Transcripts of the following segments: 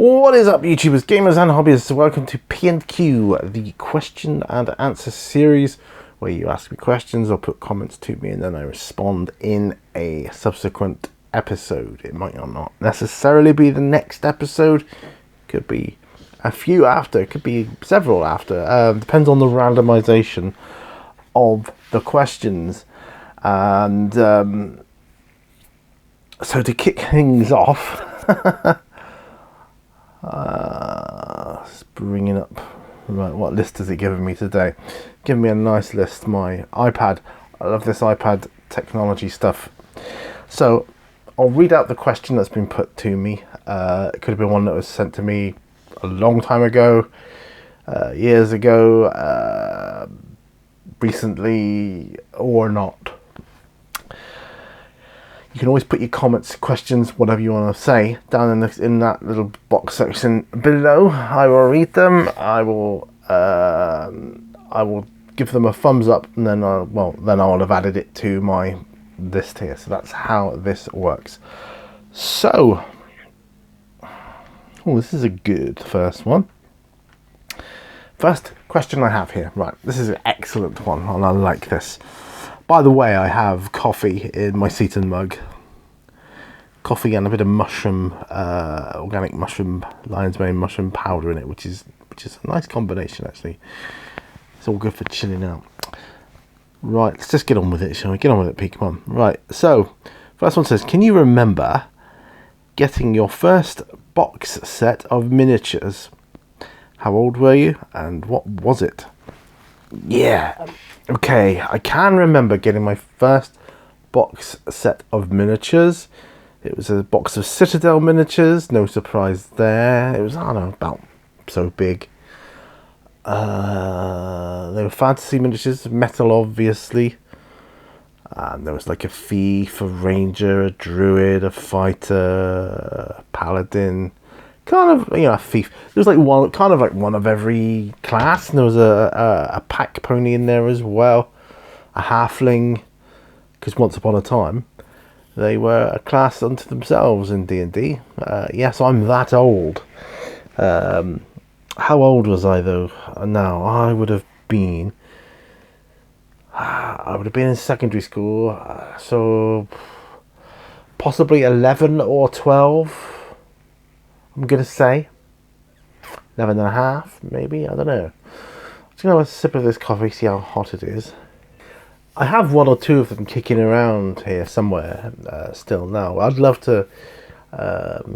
What is up, YouTubers, gamers and hobbyists? Welcome to P&Q, the question and answer series where you ask me questions or put comments to me and then I respond in a subsequent episode. It might not necessarily be the next episode. Could be a few after, could be several after. Depends on the randomization of the questions. And so to kick things off, bringing up, right, what list has it given me today? Given me a nice list. My iPad, I love this iPad technology stuff. So I'll read out the question that's been put to me. It could have been one that was sent to me a long time ago, years ago, recently, or not. You can always put your comments, questions, whatever you want to say down in that little box section below. I will read them. I will give them a thumbs up, and then I'll have added it to my list here. So that's how this works. So, this is a good first one. First question I have here. Right, this is an excellent one, and I like this. By the way, I have coffee in my Seaton mug. Coffee and a bit of mushroom, organic mushroom, lion's mane mushroom powder in it, which is a nice combination actually. It's all good for chilling out. Right, let's just get on with it, shall we? Get on with it, Pete. Come on. Right, so first one says, can you remember getting your first box set of miniatures? How old were you, and what was it? Yeah. Okay, I can remember getting my first box set of miniatures. It was a box of Citadel miniatures, no surprise there. It was, I don't know, about so big. They were fantasy miniatures, metal obviously. And there was like a thief, a ranger, a druid, a fighter, a paladin. Kind of, a thief. There was like one of every class. And there was a pack pony in there as well, a halfling, because once upon a time they were a class unto themselves in D&D. Yes, I'm that old. How old was I though? Now I would have been in secondary school, so possibly 11 or 12. I'm going to say 11 and a half, maybe. I don't know. I'm just going to have a sip of this coffee, see how hot it is. I have one or two of them kicking around here somewhere still now. I'd love to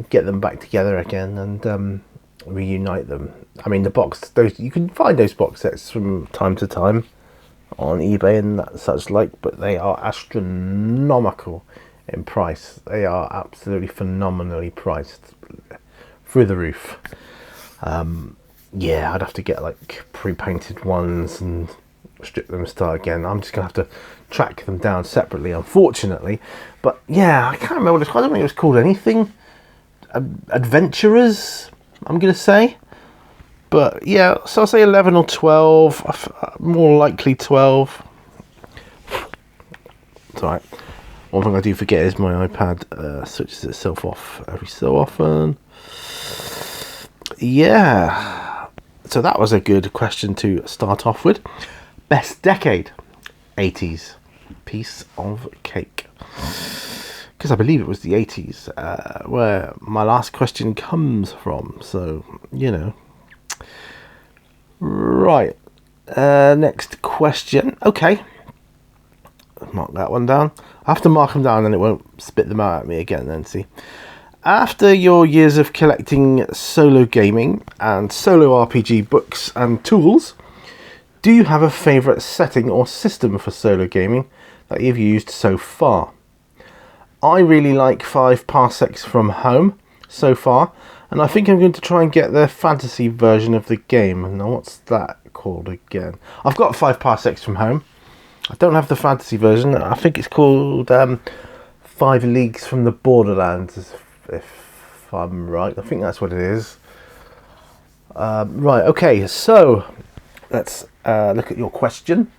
get them back together again and reunite them. I mean, you can find those box sets from time to time on eBay and such like, but they are astronomical in price. They are absolutely phenomenally priced. Through the roof. Yeah, I'd have to get like pre-painted ones and strip them and start again. I'm just gonna have to track them down separately, unfortunately. But yeah, I can't remember what it's called. I don't think it was called anything. Adventurers, I'm gonna say. But yeah, so I'll say 11 or 12. More likely 12. It's alright. One thing I do forget is my iPad switches itself off every so often. Yeah, so that was a good question to start off with. Best decade, 80s. Piece of cake. Because I believe it was the 80s where my last question comes from. So, Right, next question. Okay, mark that one down. I have to mark them down and it won't spit them out at me again then, see. After your years of collecting solo gaming and solo RPG books and tools, do you have a favourite setting or system for solo gaming that you've used so far? I really like 5 Parsecs from Home so far, and I think I'm going to try and get the fantasy version of the game. Now, what's that called again? I've got 5 Parsecs from Home. I don't have the fantasy version. I think it's called 5 Leagues from the Borderlands, if I'm right. I think that's what it is. Right, okay, so let's look at your question.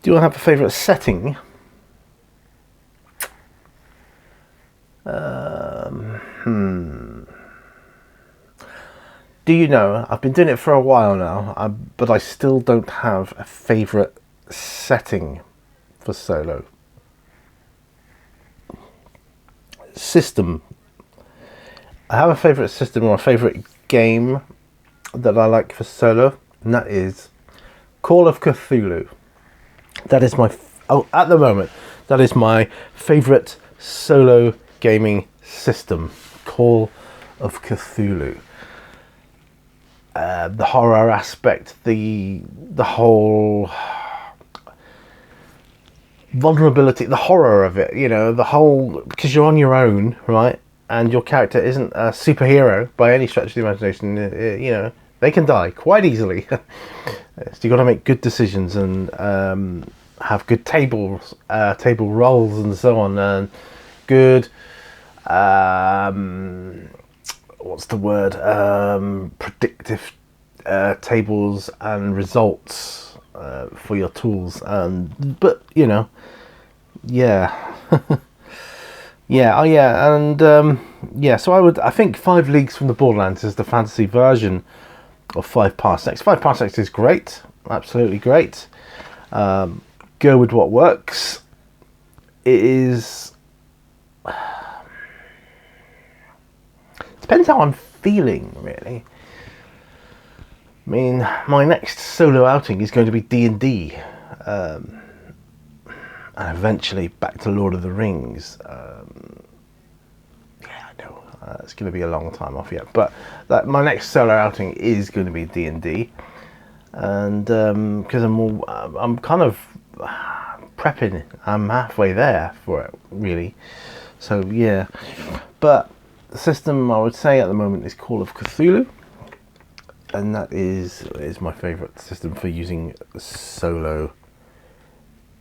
Do I have a favourite setting? Do you know, I've been doing it for a while now, but I still don't have a favourite setting for solo. System. I have a favourite system or a favourite game that I like for solo, and that is Call of Cthulhu. That is at the moment, that is my favourite solo gaming system. Call of Cthulhu. The horror aspect, the whole vulnerability, the horror of it, you know, the whole, because you're on your own, right? And your character isn't a superhero by any stretch of the imagination. You know, they can die quite easily. So you got to make good decisions and have good table rolls and so on, and good what's the word? Predictive tables and results for your tools. But you know, yeah. Yeah, oh yeah, and yeah, so I think 5 Leagues from the Borderlands is the fantasy version of 5 Parsecs. 5 Parsecs is great, absolutely great. Go with what works. It is... Depends how I'm feeling, really. I mean, my next solo outing is going to be D&D. And eventually back to Lord of the Rings. Yeah, I know it's going to be a long time off yet, but my next solo outing is going to be D&D, and because I'm kind of prepping. I'm halfway there for it, really. So yeah, but the system I would say at the moment is Call of Cthulhu, and that is my favourite system for using solo.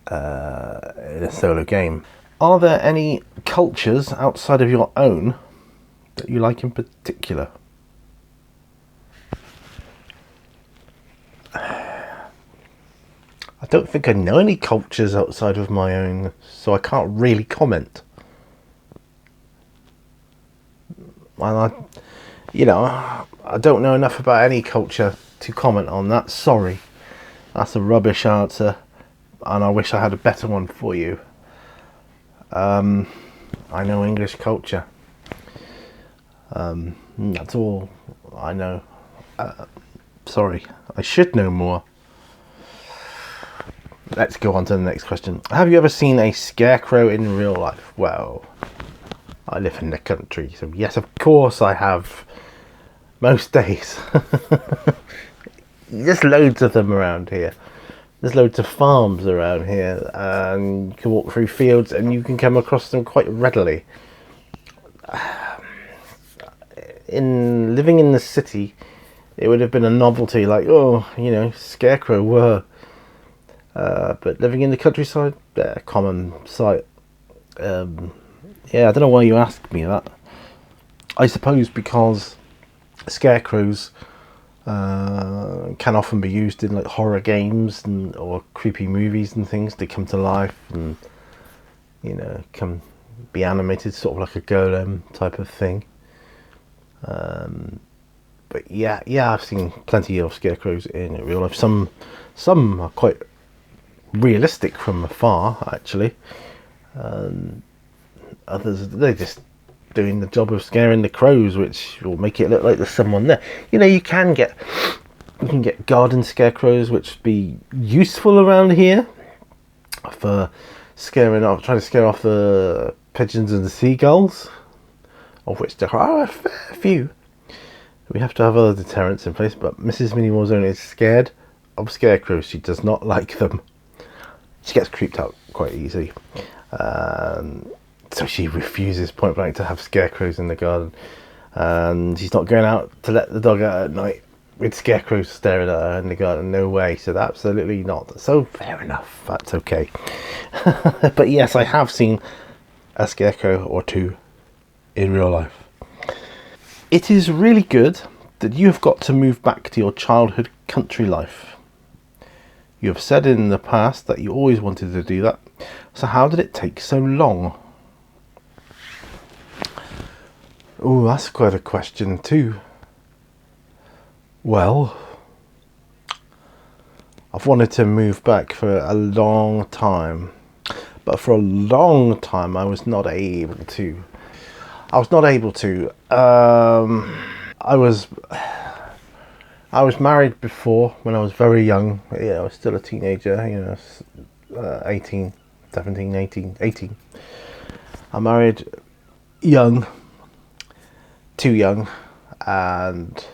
In a solo game. Are there any cultures outside of your own that you like in particular? I don't think I know any cultures outside of my own, so I can't really comment. I don't know enough about any culture to comment on that. Sorry, that's a rubbish answer. And I wish I had a better one for you. I know English culture. That's all I know. Sorry, I should know more. Let's go on to the next question. Have you ever seen a scarecrow in real life? Well, I live in the country, so yes, of course I have. Most days. There's loads of them around here. There's loads of farms around here, and you can walk through fields and you can come across them quite readily. In living in the city, it would have been a novelty, like, oh, you know, scarecrow, whoa. But living in the countryside, common sight. Yeah, I don't know why you asked me that. I suppose because scarecrows can often be used in like horror games or creepy movies and things. They come to life and, you know, can be animated, sort of like a golem type of thing. But yeah, I've seen plenty of scarecrows in real life. Some are quite realistic from afar, actually. Others, they're just doing the job of scaring the crows, which will make it look like there's someone there. You know, you can get garden scarecrows, which would be useful around here for trying to scare off the pigeons and the seagulls, of which there are a fair few. We have to have other deterrents in place, but Mrs. Mini Warzone is scared of scarecrows. She does not like them. She gets creeped out quite easily. So she refuses point blank to have scarecrows in the garden, and she's not going out to let the dog out at night with scarecrows staring at her in the garden. No way. So absolutely not. So fair enough, that's okay. But yes, I have seen a scarecrow or two in real life. It is really good that you have got to move back to your childhood country life. You have said in the past that you always wanted to do that. So how did it take so long? Oh, that's quite a question too. Well, I've wanted to move back for a long time, but for a long time I was not able to. I was married before when I was very young. Yeah, I was still a teenager, 18, 17, 18, 18. I married young, too young, and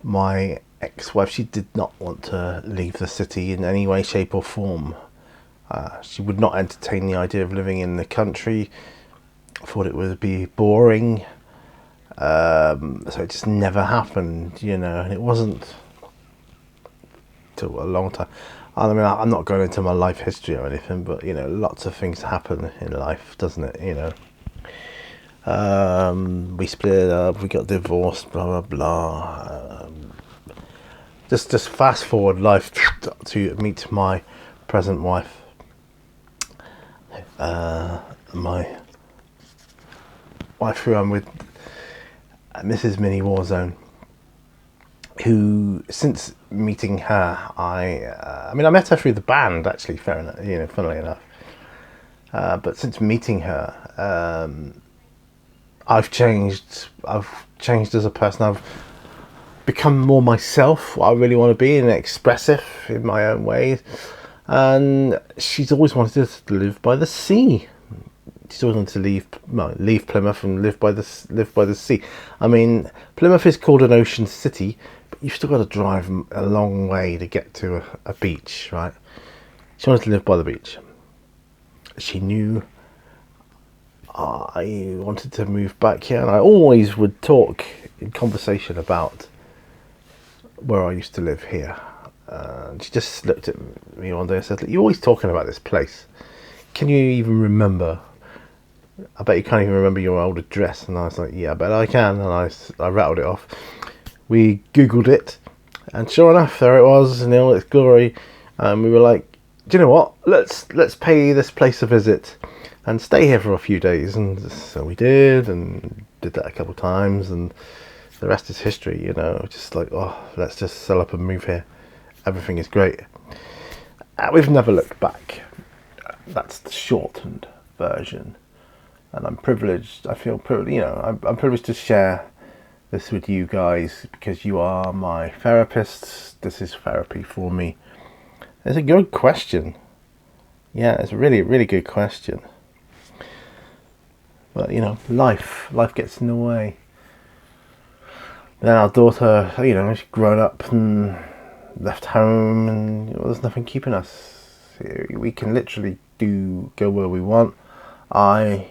my ex-wife, she did not want to leave the city in any way, shape or form. She would not entertain the idea of living in the country. Thought it would be boring. So it just never happened, and it wasn't till a long time. I mean, I'm not going into my life history or anything, but lots of things happen in life, doesn't it? We split up, we got divorced, blah blah blah. Just fast forward life to meet my present wife, my wife who I'm with, Mrs. Mini Warzone, who, since meeting her, I met her through the band, actually, fair enough, funnily enough. But since meeting her, I've changed as a person. I've become more myself, what I really want to be, and expressive in my own ways. And she's always wanted to live by the sea. She's always wanted to leave Plymouth and live by the sea. I mean, Plymouth is called an ocean city, but you've still got to drive a long way to get to a beach, right? She wanted to live by the beach. She knew I wanted to move back here, and I always would talk in conversation about where I used to live here. And she just looked at me one day and said, "You're always talking about this place. Can you even remember? I bet you can't even remember your old address." And I was like, "Yeah, I bet I can." And I rattled it off. We Googled it, and sure enough, there it was in all its glory. And we were like, "Do you know what? Let's pay this place a visit and stay here for a few days." And so we did, and did that a couple of times, and the rest is history. Just like, let's just sell up and move here. Everything is great. We've never looked back. That's the shortened version. And I'm privileged. I feel privileged. I'm privileged to share this with you guys because you are my therapists. This is therapy for me. It's a good question. Yeah, it's a really, really good question. But life gets in the way. Then our daughter, she's grown up and left home, and there's nothing keeping us. We can literally go where we want. My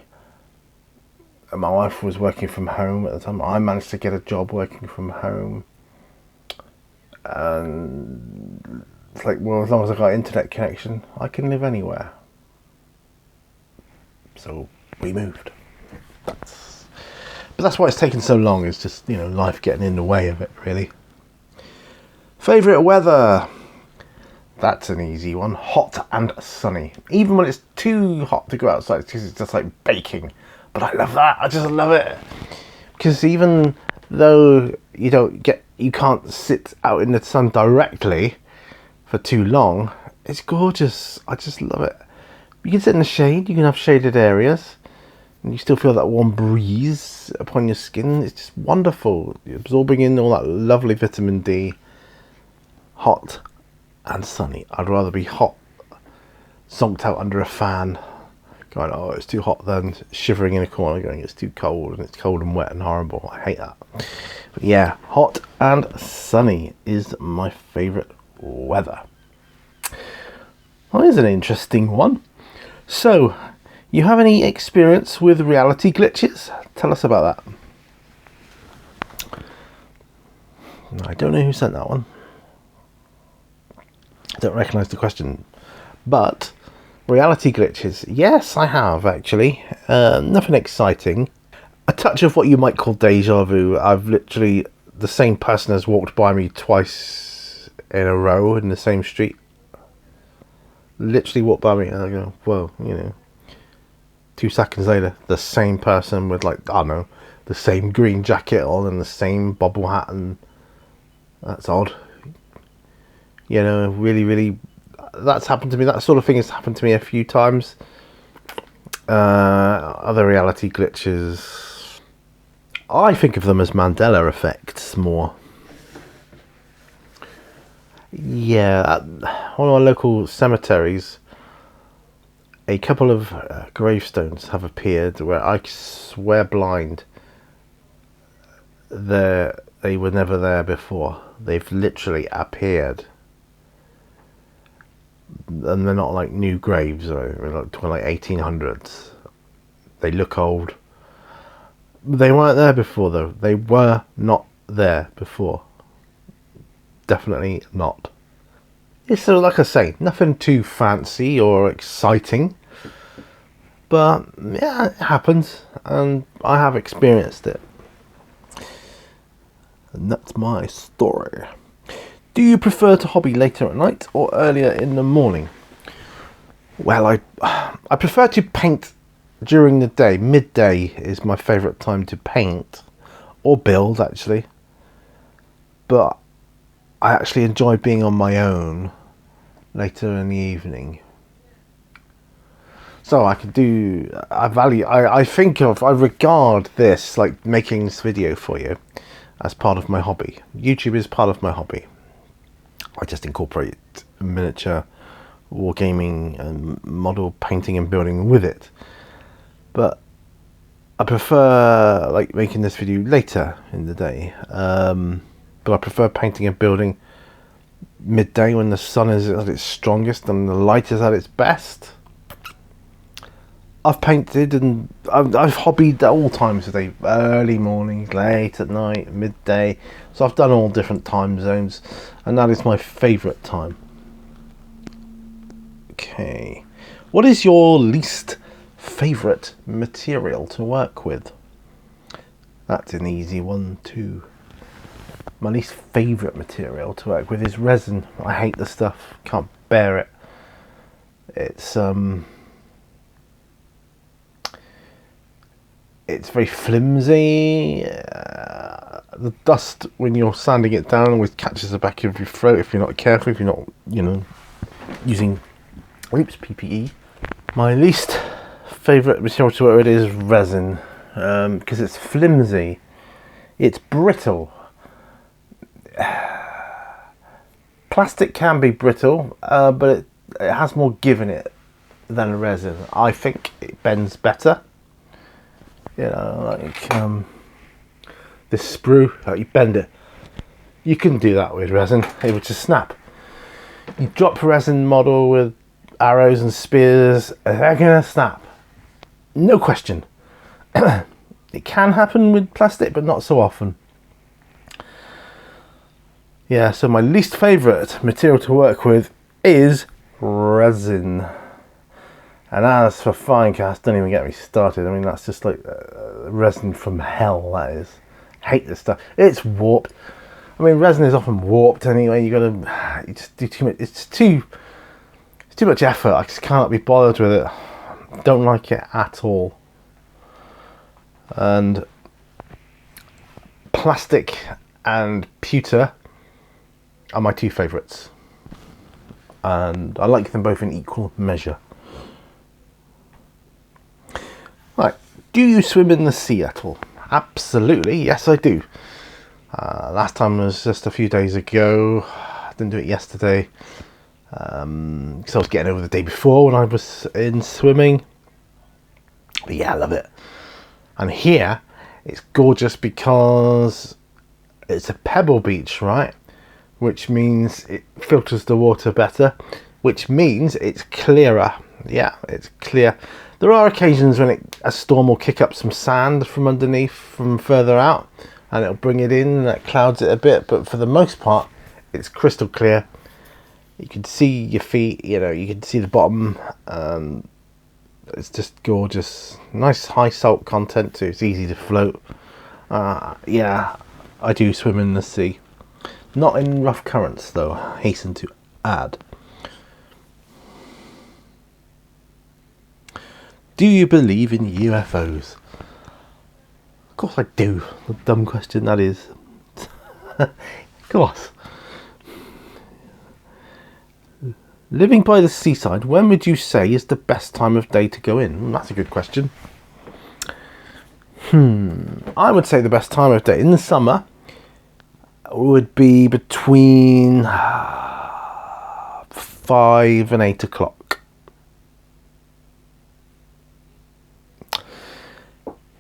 wife was working from home at the time. I managed to get a job working from home, and it's like, well, as long as I got internet connection, I can live anywhere. So we moved. But that's why it's taken so long. It's just life getting in the way of it, really. Favourite weather? That's an easy one. Hot and sunny. Even when it's too hot to go outside, because it's just like baking. But I love that. I just love it. Because even though you can't sit out in the sun directly for too long, it's gorgeous. I just love it. You can sit in the shade. You can have shaded areas, and you still feel that warm breeze upon your skin. It's just wonderful. You're absorbing in all that lovely vitamin D. Hot and sunny. I'd rather be hot, zonked out under a fan, going, "Oh, it's too hot," than shivering in a corner going, "It's too cold, and it's cold and wet and horrible." I hate that. But yeah, hot and sunny is my favourite weather. Well, here's an interesting one. So, you have any experience with reality glitches? Tell us about that. I don't know who sent that one. I don't recognise the question. But reality glitches, yes, I have actually. Nothing exciting. A touch of what you might call deja vu. The same person has walked by me twice in a row in the same street. Literally walked by me and I go, whoa, 2 seconds later, the same person with the same green jacket on and the same bobble hat and That's odd. You know, really, really, that's happened to me. That sort of thing has happened to me a few times. Other reality glitches, I think of them as Mandela effects more. Yeah, one of our local cemeteries, a couple of gravestones have appeared where I swear blind they were never there before. They've literally appeared. And they're not like new graves, or like 1800s. They look old. They weren't there before, though. They were not there before. Definitely not. It's so, like I say, nothing too fancy or exciting, but yeah, it happens, and I have experienced it. And that's my story. Do you prefer to hobby later at night or earlier in the morning? Well, I prefer to paint during the day. Midday is my favourite time to paint, or build actually. But I actually enjoy being on my own later in the evening. So I regard this, like making this video for you, as part of my hobby. YouTube is part of my hobby. I just incorporate miniature wargaming and model painting and building with it. But I prefer like making this video later in the day. But I prefer painting and building midday when the sun is at its strongest and the light is at its best. I've painted and I've hobbied at all times of the day, early mornings, late at night, midday. So I've done all different time zones, and that is my favourite time. Okay, what is your least favourite material to work with? That's an easy one too. My least favourite material to work with is resin. I hate the stuff, can't bear it. It's very flimsy. The dust when you're sanding it down always catches the back of your throat if you're not careful, if you're not, using PPE. My least favourite material to work with is resin, because it's flimsy, it's brittle. Plastic can be brittle, but it has more give in it than resin. I think it bends better. This sprue, you bend it. You can do that with resin, it would just snap. You drop a resin model with arrows and spears, they're gonna snap. No question. It can happen with plastic, but not so often. Yeah, so my least favourite material to work with is resin. And as for fine cast, don't even get me started. I mean, that's just like resin from hell, that is. Hate this stuff. It's warped. I mean, resin is often warped anyway. You just do too much. It's too much effort. I just cannot be bothered with it. Don't like it at all. And plastic and pewter are my two favourites. And I like them both in equal measure. Right, do you swim in the sea at all? Absolutely, yes I do. Last time was just a few days ago. I didn't do it yesterday because I was getting over the day before when I was in swimming. But yeah, I love it. And here it's gorgeous because it's a pebble beach, right? Which means it filters the water better, which means it's clearer. Yeah, it's clear. There are occasions when a storm will kick up some sand from underneath, from further out, and it'll bring it in and that clouds it a bit, but for the most part it's crystal clear. You can see your feet, you can see the bottom. It's just gorgeous. Nice high salt content too, it's easy to float. Yeah, I do swim in the sea. Not in rough currents though, hasten to add. Do you believe in UFOs? Of course I do. A dumb question that is. Of course. Living by the seaside, when would you say is the best time of day to go in? That's a good question. I would say the best time of day in the summer would be between 5 and 8 o'clock.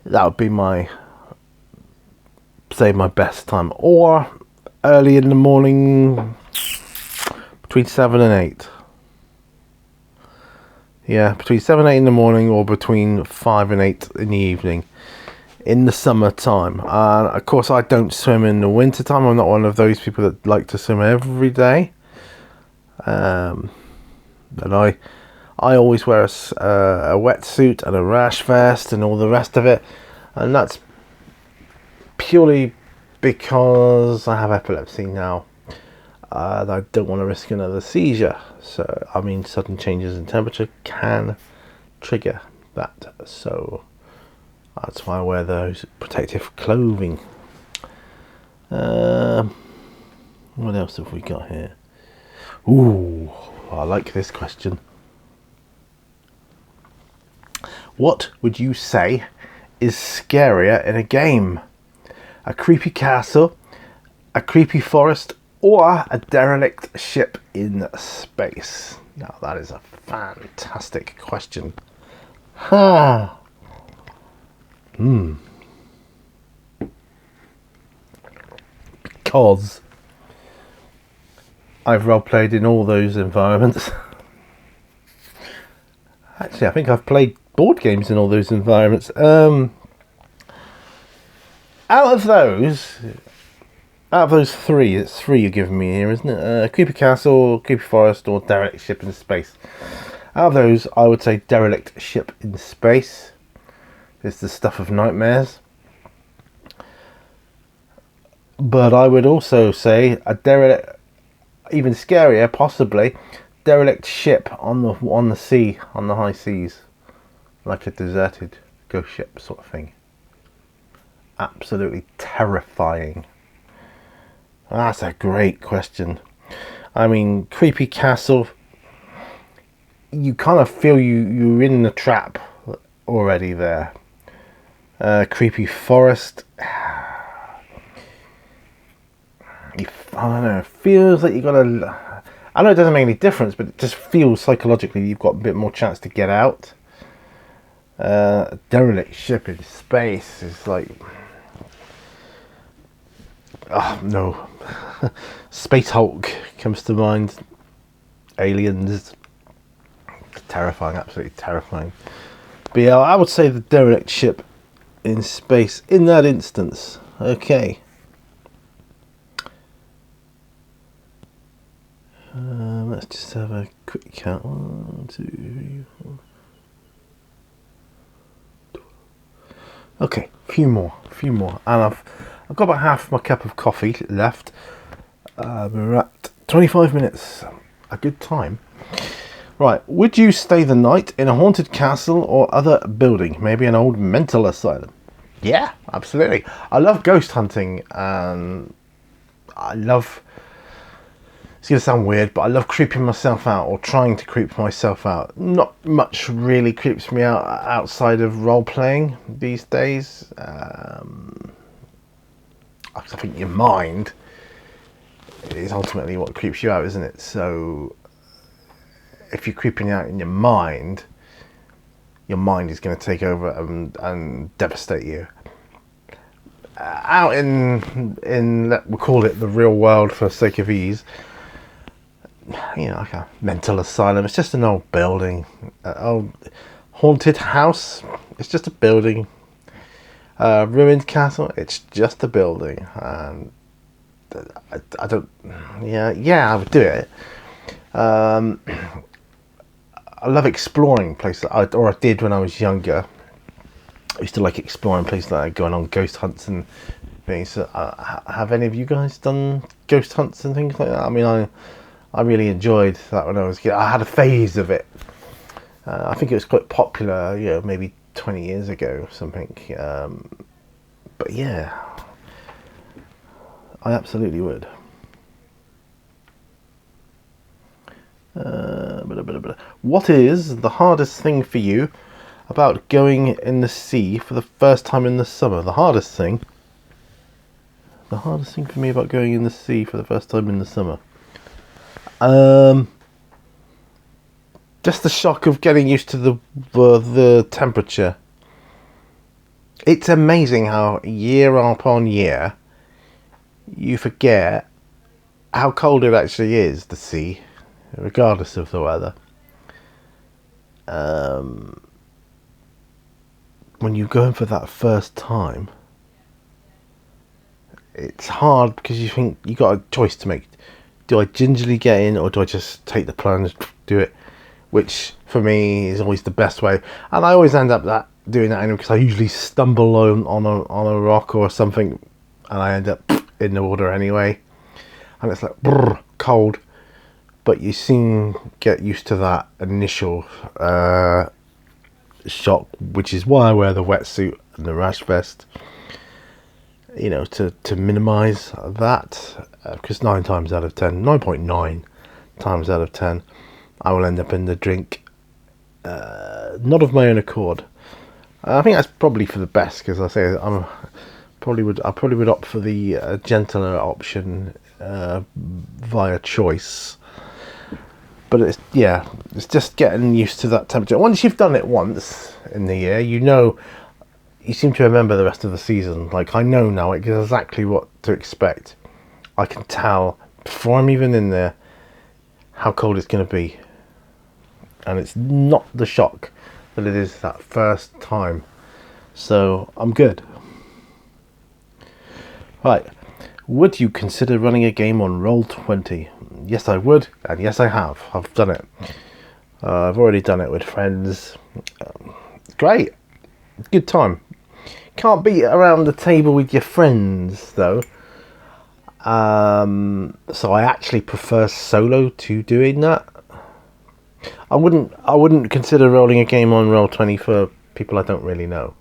That would be my best time. Or early in the morning, between 7 and 8. Yeah, between 7 and 8 in the morning, or between 5 and 8 in the evening in the summertime. And of course, I don't swim in the winter time. I'm not one of those people that like to swim every day. And I always wear a wetsuit and a rash vest and all the rest of it, and that's purely because I have epilepsy now. I don't want to risk another seizure. So, I mean, sudden changes in temperature can trigger that. So, that's why I wear those protective clothing. What else have we got here? Ooh, I like this question. What would you say is scarier in a game? A creepy castle, a creepy forest, or a derelict ship in space? Now that is a fantastic question. Because I've role-played in all those environments. Actually, I think I've played board games in all those environments. Out of those three, it's three you're giving me here, isn't it? Creepy castle, creepy forest, or derelict ship in space. Out of those, I would say derelict ship in space. It's the stuff of nightmares. But I would also say a derelict, even scarier, possibly, derelict ship on the sea, on the high seas, like a deserted ghost ship sort of thing. Absolutely terrifying. That's a great question. I mean, creepy castle, you kind of feel you're in the trap already there. Creepy forest, I don't know, it feels like you got to, I know it doesn't make any difference, but it just feels psychologically you've got a bit more chance to get out. Derelict ship in space is like, oh no. Space Hulk comes to mind. Aliens. Terrifying, absolutely terrifying. But yeah, I would say the derelict ship in space in that instance. Okay. Let's just have a quick count. 1, 2, 3, 4. Okay, a few more, and I've got about half my cup of coffee left. We're at 25 minutes, a good time. Right, would you stay the night in a haunted castle or other building? Maybe an old mental asylum? Yeah, absolutely. I love ghost hunting, and it's going to sound weird, but I love creeping myself out, or trying to creep myself out. Not much really creeps me out outside of role-playing these days. I think your mind is ultimately what creeps you out, isn't it? So if you're creeping out in your mind is going to take over and devastate you. Out in we'll call it the real world for sake of ease, you know, like a mental asylum. It's just an old building, an old haunted house. It's just a building. Ruined castle. It's just a building. And I don't. Yeah, I would do it. I love exploring places. I did when I was younger. I used to like exploring places, like going on ghost hunts and things. So, have any of you guys done ghost hunts and things like that? I mean, I really enjoyed that when I was a kid. I had a phase of it. I think it was quite popular, you know, maybe 20 years ago or something. But yeah, I absolutely would. What is the hardest thing for you about going in the sea for the first time in the summer? The hardest thing for me about going in the sea for the first time in the summer. Just the shock of getting used to the temperature. It's amazing how year upon year you forget how cold it actually is, the sea, regardless of the weather. When you go in for that first time, it's hard because you think you got a choice to make. Do I gingerly get in, or do I just take the plunge, do it? Which for me is always the best way, and I always end up doing that anyway, because I usually stumble on a rock or something, and I end up in the water anyway, and it's like brrr, cold. But you soon get used to that initial shock, which is why I wear the wetsuit and the rash vest, you know, to minimise that, because 9.9 times out of 10 I will end up in the drink, not of my own accord. I think that's probably for the best, because I say I probably would opt for the gentler option via choice. But it's just getting used to that temperature. Once you've done it once in the year, you seem to remember the rest of the season. Like, I know now exactly what to expect. I can tell before I'm even in there how cold it's going to be. And it's not the shock that it is that first time. So I'm good. Right. Would you consider running a game on Roll20? Yes, I would, and yes, I have. I've done it. I've already done it with friends. Great. Good time. Can't beat around the table with your friends, though. So I actually prefer solo to doing that. I wouldn't consider rolling a game on Roll20 for people I don't really know.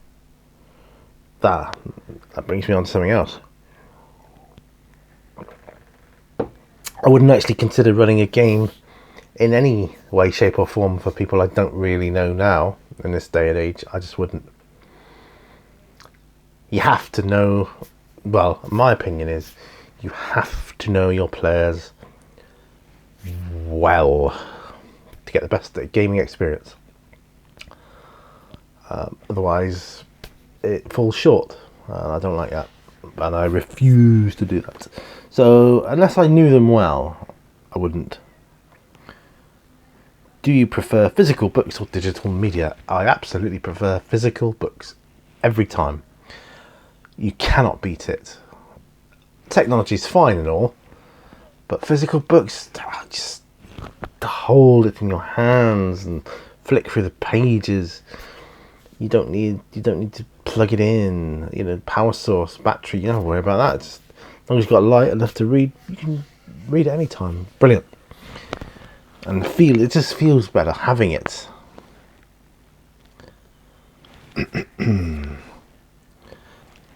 That brings me on to something else. I wouldn't actually consider running a game in any way, shape or form for people I don't really know now, in this day and age. I just wouldn't. You have to know, well, my opinion is, you have to know your players well to get the best gaming experience. Otherwise, it falls short. I don't like that, and I refuse to do that. So, unless I knew them well, I wouldn't. Do you prefer physical books or digital media? I absolutely prefer physical books every time. You cannot beat it. Technology's fine and all, but physical books, just to hold it in your hands and flick through the pages. You don't need to plug it in. You know, power source, battery. You don't worry about that. Just, as long as you've got light enough to read, you can read it any time. Brilliant. And it just feels better having it.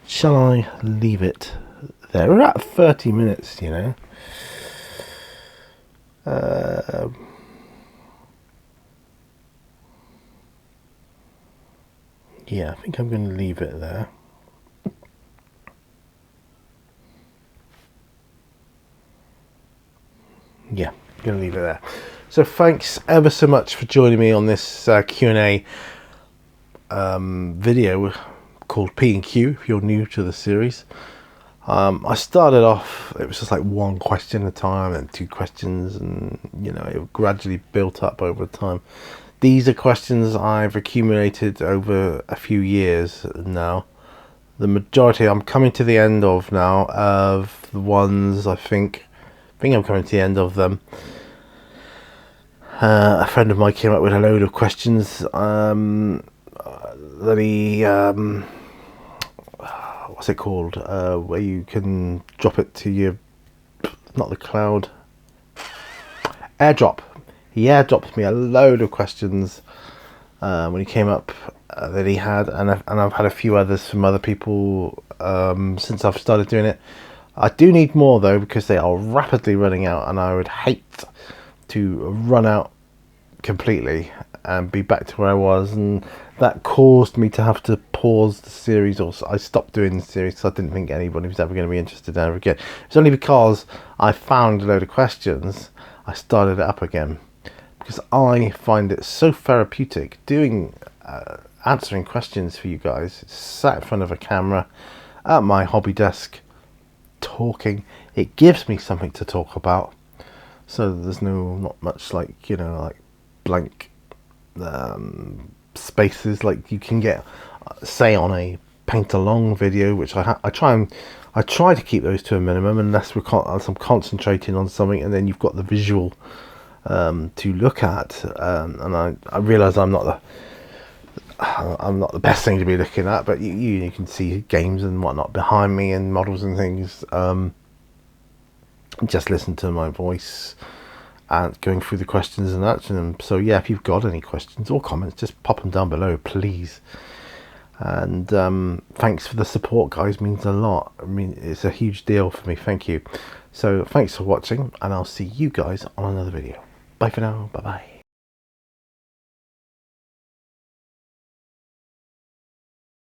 Shall I leave it there? We're at 30 minutes, you know. Yeah, I think I'm going to leave it there. Yeah, I'm going to leave it there. So thanks ever so much for joining me on this Q&A video called P&Q, if you're new to the series. I started off, it was just like one question at a time and two questions, and you know, it gradually built up over time. These are questions I've accumulated over a few years now. The majority I'm coming to the end of now, of the ones I think I'm coming to the end of them. A friend of mine came up with a load of questions that he what's it called, where you can drop it to your, not the cloud, airdrop. He airdropped me a load of questions when he came up that he had, and I've had a few others from other people since I've started doing it. I do need more though, because they are rapidly running out, and I would hate to run out completely and be back to where I was, and that caused me to have to pause the series, or I stopped doing the series because I didn't think anybody was ever going to be interested in it again. It's only because I found a load of questions I started it up again, because I find it so therapeutic doing answering questions for you guys, sat in front of a camera at my hobby desk talking. It gives me something to talk about, so there's not much like, you know, like blank spaces like you can get say on a paint along video, which I try to keep those to a minimum unless I'm concentrating on something, and then you've got the visual to look at, and I realize I'm not the best thing to be looking at, but you can see games and whatnot behind me and models and things. Just listen to my voice and going through the questions and answering them. So yeah, if you've got any questions or comments, just pop them down below, please. And thanks for the support, guys. Means a lot. I mean, it's a huge deal for me. Thank you. So thanks for watching, and I'll see you guys on another video. Bye for now. Bye bye.